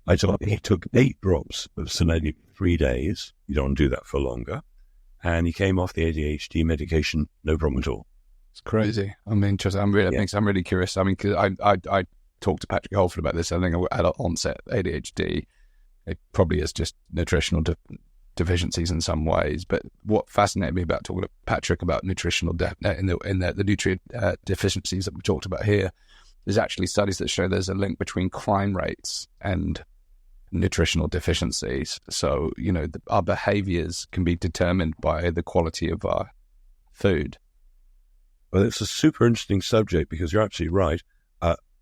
I told him he took 8 drops of selenium for 3 days. You don't want to do that for longer. and he came off the ADHD medication, no problem at all.
It's crazy. I'm interested. I'm really curious. I mean, because I talked to Patrick Holford about this. I think adult onset ADHD, it probably is just nutritional deficiencies in some ways. But what fascinated me about talking to Patrick about nutritional the nutrient deficiencies that we talked about here, there's actually studies that show there's a link between crime rates and nutritional deficiencies. So, our behaviors can be determined by the quality of our food.
Well, it's a super interesting subject because you're absolutely right.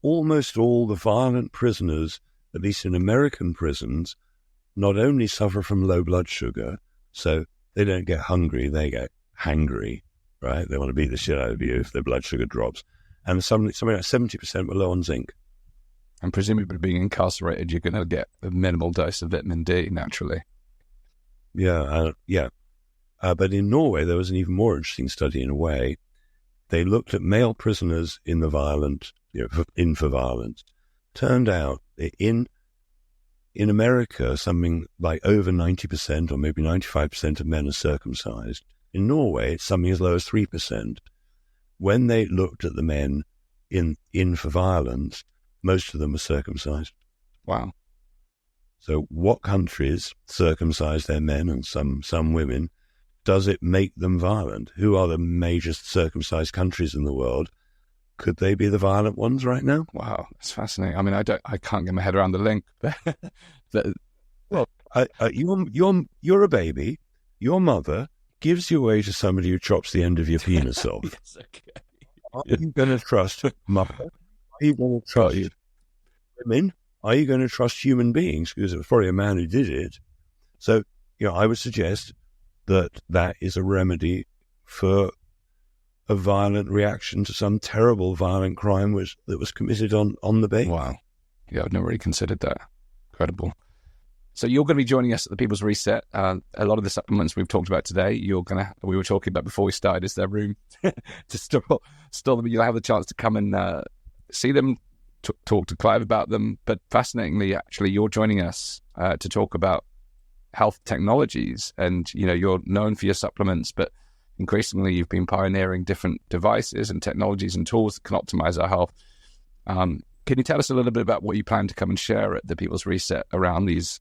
Almost all the violent prisoners, at least in American prisons, not only suffer from low blood sugar, so they don't get hungry, they get hangry, right? They want to beat the shit out of you if their blood sugar drops. And something like 70% were low on zinc.
And presumably being incarcerated, you're going to get a minimal dose of vitamin D naturally.
Yeah. But in Norway, there was an even more interesting study in a way. They looked at male prisoners in the violent, in for violence. Turned out that in America, something like over 90% or maybe 95% of men are circumcised. In Norway, it's something as low as 3%. When they looked at the men in for violence, most of them were circumcised.
Wow.
So what countries circumcise their men and some women? Does it make them violent? Who are the major circumcised countries in the world? Could they be the violent ones right now?
Wow, that's fascinating. I mean, I can't get my head around the link.
Well, you're a baby. Your mother gives you away to somebody who chops the end of your penis off.
Yes, okay.
Are you going to trust mother? Are you going to trust women? Are you going to trust human beings? Because it was probably a man who did it. So, I would suggest that is a remedy for a violent reaction to some terrible violent crime that was committed on the baby.
Wow. Yeah, I've never really considered that. Incredible. So you're going to be joining us at the People's Reset. A lot of the supplements we've talked about today, we were talking about before we started, is there room to store them? You'll have the chance to come and see them, talk to Clive about them. But fascinatingly, actually, you're joining us to talk about health technologies. And, you're known for your supplements, but increasingly you've been pioneering different devices and technologies and tools that can optimize our health. Can you tell us a little bit about what you plan to come and share at the People's Reset around these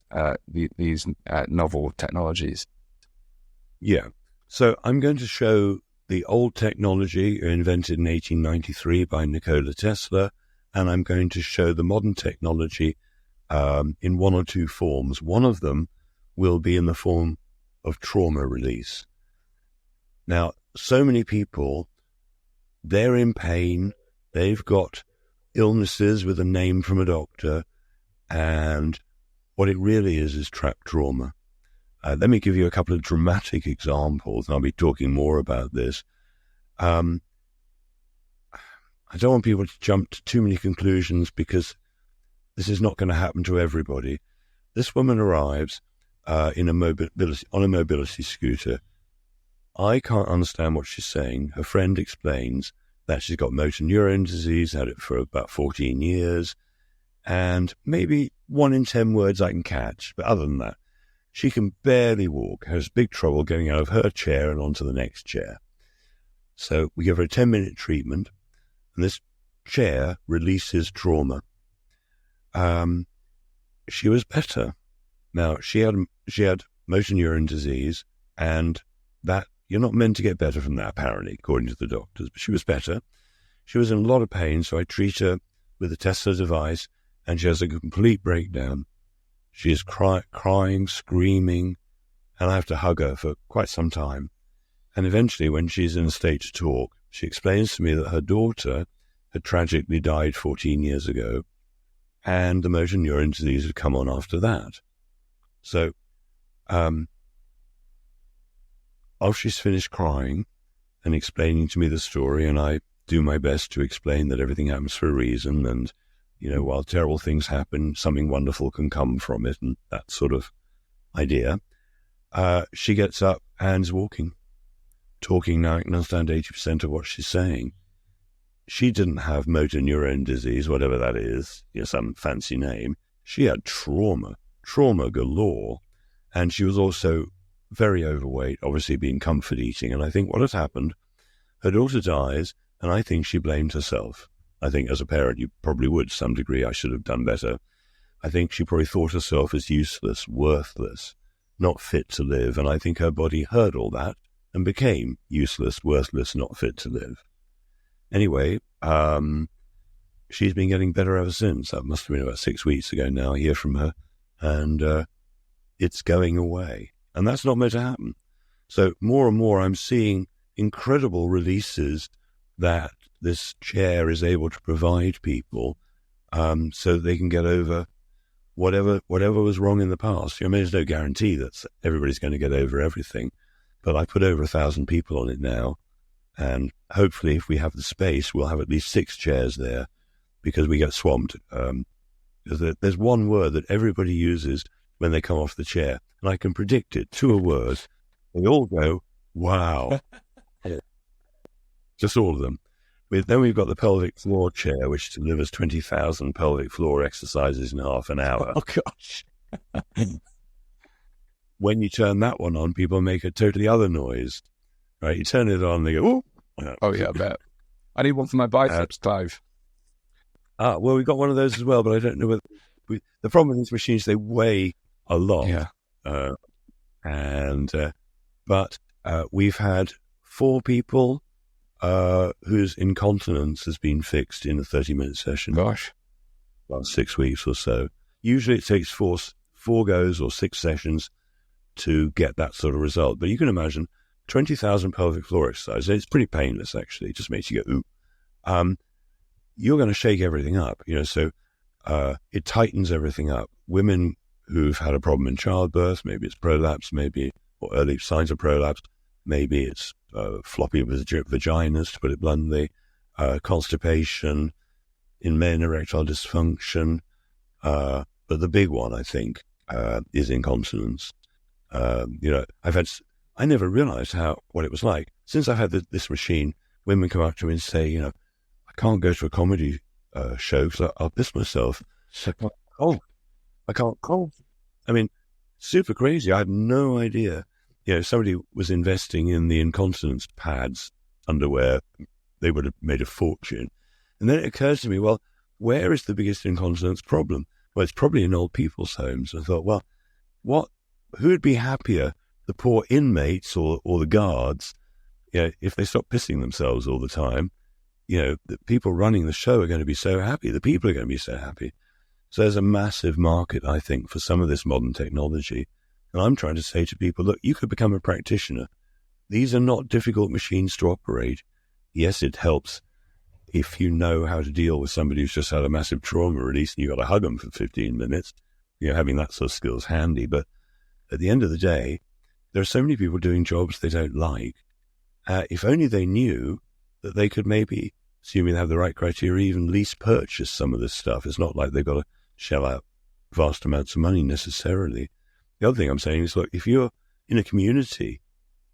novel technologies?
Yeah. So I'm going to show the old technology invented in 1893 by Nikola Tesla, and I'm going to show the modern technology in one or two forms. One of them will be in the form of trauma release. Now, so many people, they're in pain, they've got illnesses with a name from a doctor, and what it really is trapped trauma. Let me give you a couple of dramatic examples, and I'll be talking more about this. I don't want people to jump to too many conclusions because this is not going to happen to everybody. This woman arrives on a mobility scooter. I can't understand what she's saying. Her friend explains that she's got motor neurone disease, had it for about 14 years, and maybe 1 in 10 words I can catch. But other than that, she can barely walk, has big trouble getting out of her chair and onto the next chair. So we give her a 10-minute treatment, and this chair releases trauma. She was better. Now, she had motor neurone disease, and that you're not meant to get better from that, apparently, according to the doctors. But she was better. She was in a lot of pain, so I treat her with a Tesla device, and she has a complete breakdown. She is crying, screaming, and I have to hug her for quite some time. And eventually, when she's in a state to talk, she explains to me that her daughter had tragically died 14 years ago, and the motor neurone disease had come on after that. So, after she's finished crying and explaining to me the story, and I do my best to explain that everything happens for a reason, and, while terrible things happen, something wonderful can come from it, and that sort of idea, she gets up and is walking, talking now. I can understand 80% of what she's saying. She didn't have motor neurone disease, whatever that is, some fancy name. She had trauma galore, and she was also very overweight, obviously been comfort eating. And I think what has happened, her daughter dies, and I think she blamed herself. I think as a parent, you probably would to some degree. I should have done better. I think she probably thought herself as useless, worthless, not fit to live. And I think her body heard all that and became useless, worthless, not fit to live. Anyway, she's been getting better ever since. That must have been about 6 weeks ago now, I hear from her. And it's going away. And that's not meant to happen. So more and more I'm seeing incredible releases that this chair is able to provide people so that they can get over whatever was wrong in the past. I mean, there's no guarantee that everybody's going to get over everything, but I put over 1,000 people on it now, and hopefully if we have the space, we'll have at least 6 chairs there, because we get swamped. There's one word that everybody uses when they come off the chair, and I can predict it to a word. They all go, wow. Just all of them. Then we've got the pelvic floor chair, which delivers 20,000 pelvic floor exercises in half an hour.
Oh, gosh.
When you turn that one on, people make a totally other noise. Right? You turn it on, they go, oh.
Oh, yeah, I bet. I need one for my biceps, Clive.
Well, we've got one of those as well, but I don't know whether... The problem with these machines, they weigh a lot.
Yeah.
But we've had 4 people whose incontinence has been fixed in a 30-minute session.
Gosh.
About 6 weeks or so. Usually it takes four goes or 6 sessions to get that sort of result. But you can imagine 20,000 pelvic floor exercises. It's pretty painless, actually. It just makes you go, ooh. You're going to shake everything up, so it tightens everything up. Women who've had a problem in childbirth, maybe it's prolapse, or early signs of prolapse, maybe it's floppy vaginas, to put it bluntly, constipation, in men, erectile dysfunction. But the big one, I think, is incontinence. I never realized what it was like. Since I've had this machine, women come up to me and say, I can't go to a comedy show because I'll piss myself. I can't cold. I mean, super crazy. I had no idea. Somebody was investing in the incontinence pads, underwear. They would have made a fortune. And then it occurs to me, well, where is the biggest incontinence problem? Well, it's probably in old people's homes. I thought, well, who would be happier, the poor inmates or the guards, if they stop pissing themselves all the time? The people running the show are going to be so happy. The people are going to be so happy. So there's a massive market, I think, for some of this modern technology. And I'm trying to say to people, look, you could become a practitioner. These are not difficult machines to operate. Yes, it helps if you know how to deal with somebody who's just had a massive trauma release and you've got to hug them for 15 minutes. Having that sort of skills handy. But at the end of the day, there are so many people doing jobs they don't like. If only they knew that they could maybe, assuming they have the right criteria, even lease purchase some of this stuff. It's not like they've got to shell out vast amounts of money necessarily. The other thing I'm saying is, look, if you're in a community,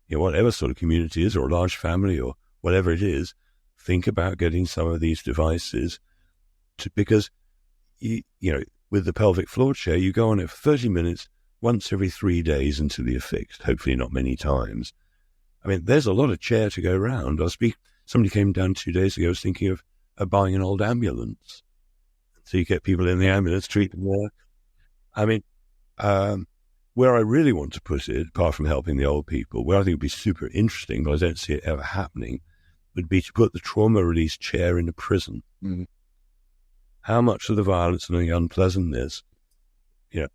whatever sort of community it is, or a large family or whatever it is, think about getting some of these devices because, with the pelvic floor chair, you go on it for 30 minutes once every 3 days until you're fixed, hopefully not many times. I mean, there's a lot of chair to go around. Somebody came down 2 days ago, was thinking of buying an old ambulance. So you get people in the ambulance, treat them there. I mean, where I really want to put it, apart from helping the old people, where I think would be super interesting, but I don't see it ever happening, would be to put the trauma release chair in a prison.
Mm-hmm.
How much of the violence and the unpleasantness,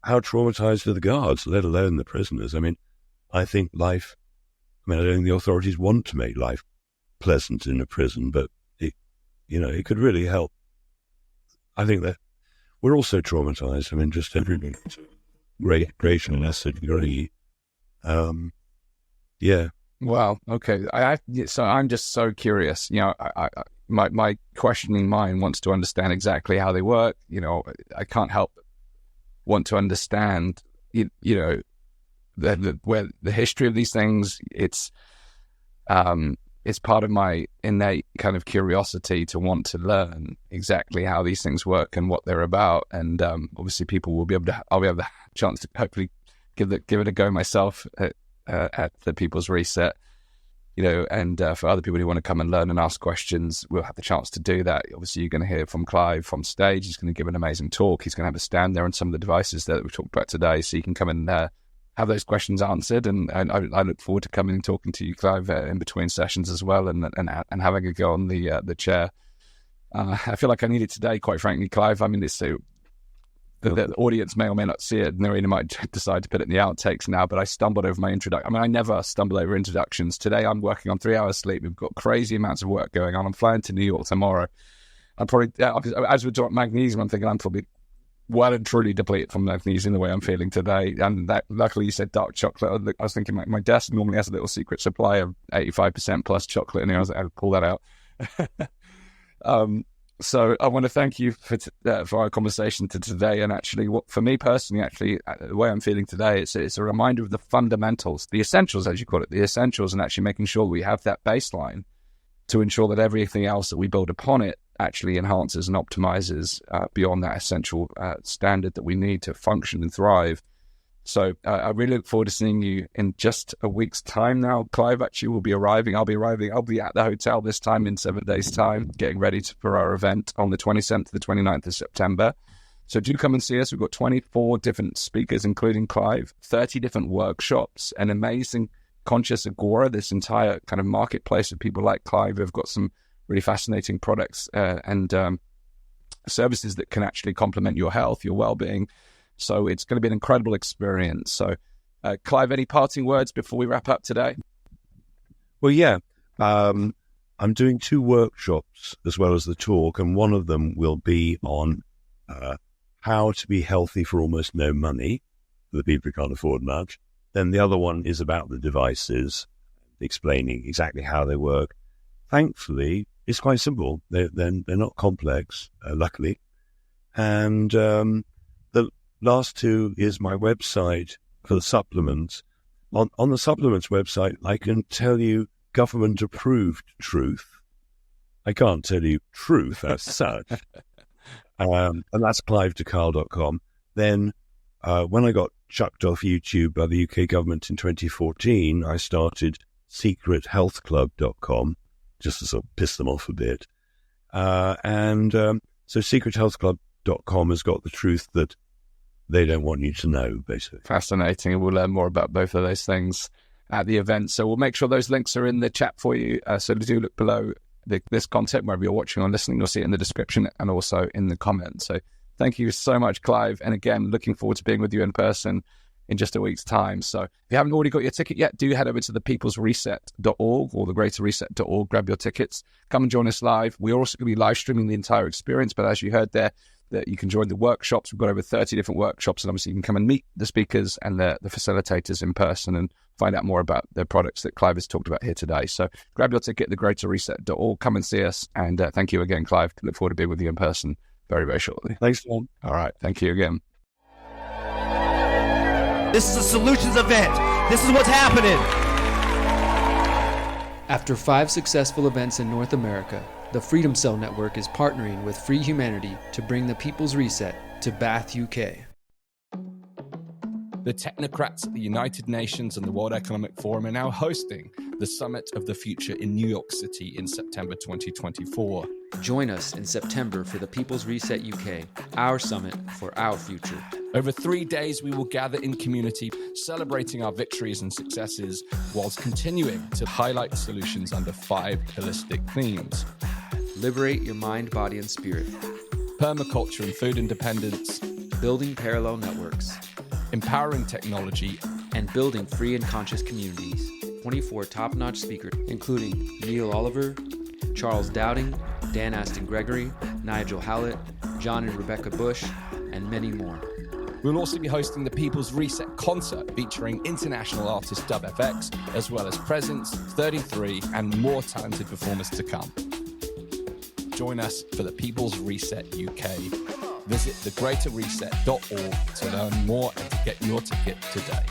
how traumatized are the guards, let alone the prisoners? I mean, I think I don't think the authorities want to make life pleasant in a prison, but it could really help. I think that we're all so traumatized. I mean, just everybody to great and lesser degree. Yeah.
Wow. Okay. So I'm just so curious. My questioning mind wants to understand exactly how they work. I can't help but want to understand. Where the history of these things. It's part of my innate kind of curiosity to want to learn exactly how these things work and what they're about. And obviously, I'll be able the chance to hopefully give it a go myself at the People's Reset. And for other people who want to come and learn and ask questions, we'll have the chance to do that. Obviously, you're going to hear from Clive from stage. He's going to give an amazing talk. He's going to have a stand there on some of the devices that we've talked about today, so you can come and have those questions answered. And I look forward to coming and talking to you, Clive, in between sessions as well, and having a go on the chair. I feel like I need it today, quite frankly, Clive. I mean, the audience may or may not see it. Noreen might decide to put it in the outtakes now, but I stumbled over my introduction. I mean, I never stumble over introductions. Today, I'm working on 3 hours sleep. We've got crazy amounts of work going on. I'm flying to New York tomorrow. I'm probably, as we talk magnesium, I'm thinking I'm probably well and truly depleted from magnesium the way I'm feeling today. And luckily, you said dark chocolate. I was thinking my desk normally has a little secret supply of 85% plus chocolate in here. I was like, I'll pull that out. So I want to thank you for our conversation today. And actually, for me personally, the way I'm feeling today, it's a reminder of the fundamentals, the essentials, as you call it, the essentials, and actually making sure we have that baseline to ensure that everything else that we build upon it actually enhances and optimizes beyond that essential standard that we need to function and thrive. So I really look forward to seeing you in just a week's time now. Clive actually will be arriving. I'll be at the hotel this time in 7 days' time, getting ready for our event on the 27th to the 29th of September. So do come and see us. We've got 24 different speakers, including Clive, 30 different workshops, an amazing Conscious Agora, this entire kind of marketplace of people like Clive who've got some really fascinating products and services that can actually complement your health, your well-being. So it's going to be an incredible experience. So, Clive, any parting words before we wrap up today?
Well, yeah. I'm doing 2 workshops as well as the talk, and one of them will be on how to be healthy for almost no money for the people who can't afford much. Then the other one is about the devices, explaining exactly how they work. Thankfully, it's quite simple. They're not complex, luckily. And the last 2 is my website for the supplements. On the supplements website, I can tell you government-approved truth. I can't tell you truth as such. And that's clivedecarle.com. Then when I got chucked off YouTube by the UK government in 2014, I started secrethealthclub.com, just to sort of piss them off a bit. So secrethealthclub.com has got the truth that they don't want you to know, basically.
Fascinating. And we'll learn more about both of those things at the event. So we'll make sure those links are in the chat for you. So do look below this content, wherever you're watching or listening. You'll see it in the description and also in the comments. So thank you so much, Clive. And again, looking forward to being with you in person in just a week's time. So if you haven't already got your ticket yet, do head over to thepeoplesreset.org or thegreaterreset.org, grab your tickets, come and join us live. We're also going to be live streaming the entire experience, but as you heard there, that you can join the workshops. We've got over 30 different workshops, and obviously you can come and meet the speakers and the facilitators in person and find out more about the products that Clive has talked about here today. So grab your ticket, thegreaterreset.org, come and see us, and thank you again, Clive. Look forward to being with you in person very, very shortly.
Thanks, Tom.
All right, thank you again.
This is a solutions event. This is what's happening.
After 5 successful events in North America, the Freedom Cell Network is partnering with Free Humanity to bring the People's Reset to Bath, UK.
The technocrats at the United Nations and the World Economic Forum are now hosting the Summit of the Future in New York City in September 2024.
Join us in September for the People's Reset UK, our summit for our future.
Over 3 days, we will gather in community, celebrating our victories and successes, whilst continuing to highlight solutions under 5 holistic themes.
Liberate your mind, body, and spirit.
Permaculture and food independence.
Building parallel networks.
Empowering technology.
And building free and conscious communities. 24 top-notch speakers, including Neil Oliver, Charles Dowding, Dan Astin-Gregory, Nigel Howlett, John and Rebecca Bush, and many more.
We'll also be hosting the People's Reset concert featuring international artist Dub FX, as well as Presence, 33, and more talented performers to come. Join us for the People's Reset UK. Visit thegreaterreset.org to learn more and to get your ticket today.